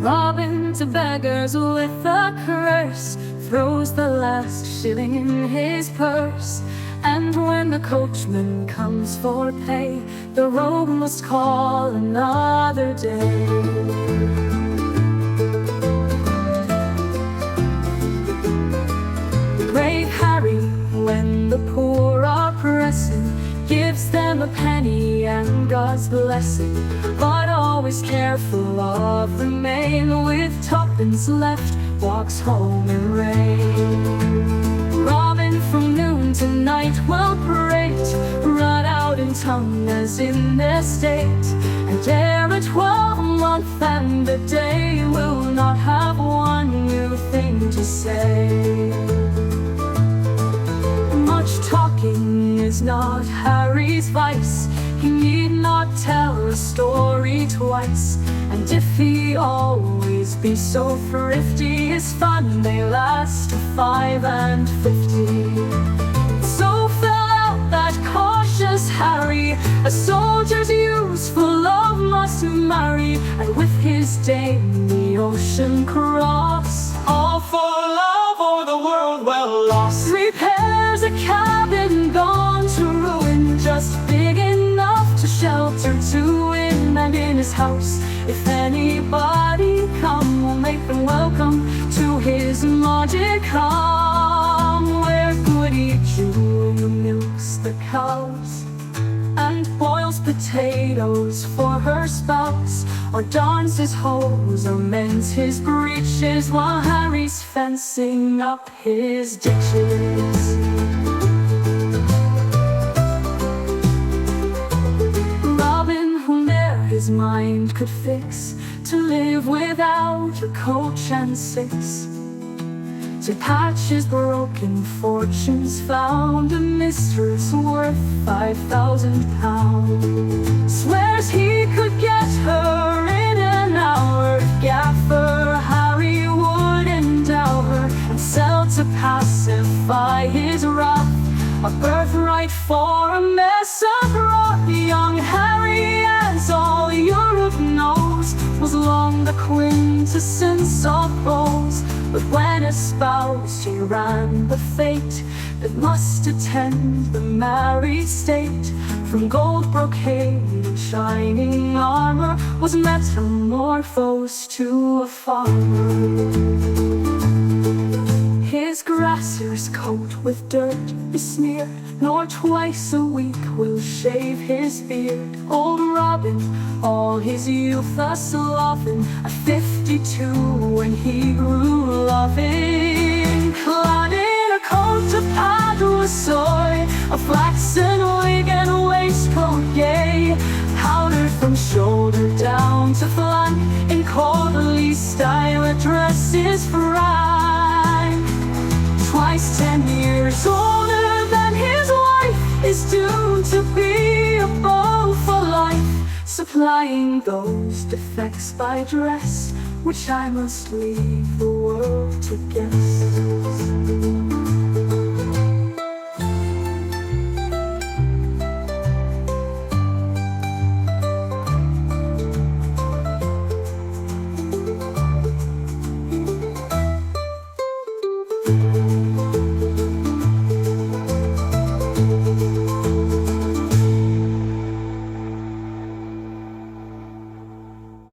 Robin to beggars with a curse, throws the last shilling in his purse. And when the coachman comes for pay, the rogue must call another day. Brave Harry, when the poor are pressing, gives them a penny and God's blessing, but always careful of the main. With tuppence left, walks home in rain. Robin from noon to night will prate, run out in tongue as in their state, and ere a 12-month and the day will not have one new thing to say. Much talking is not Harry's vice, he need not tell a story twice. And if he always be so thrifty, his fun may last to 5 and 50. So fell out that cautious Harry, a soldier's useful love must marry, and with his dame the ocean cross, all for love or the world well lost. Repairs a cabin gone to ruin, just big enough to shelter 2 in, and in his house, if anybody come, will make them welcome to his modicum, where Goody June milks the cows and boils potatoes for her spouse, or darns his hose or mends his breeches, while Harry's fencing up his ditches. Robin, who ne'er his mind could fix to live without a coach and 6, to patch his broken fortunes, found a mistress worth £5,000. Swears he could get her in an hour, Gaffer Harry would endow her, and sell to pacify his wrath a birthright for a mess of broth. Young Harry, as all Europe knows, was long the quintessence of prose, but when espoused he ran the fate that must attend the married state. From gold brocade and shining armor was metamorphosed to a farmer. His grasser's coat with dirt besmeared, nor twice a week will shave his beard. Old Robin, all his youth a sloven, at 52 when he grew loving, clad in a coat of Padua soy, a flaxen wig and waistcoat gay, powdered from shoulder down to flank, in courtly style a dress is prime. Twice 10 years older than his wife, is doomed to be a beau for life, supplying those defects by dress which I must leave the world to guess.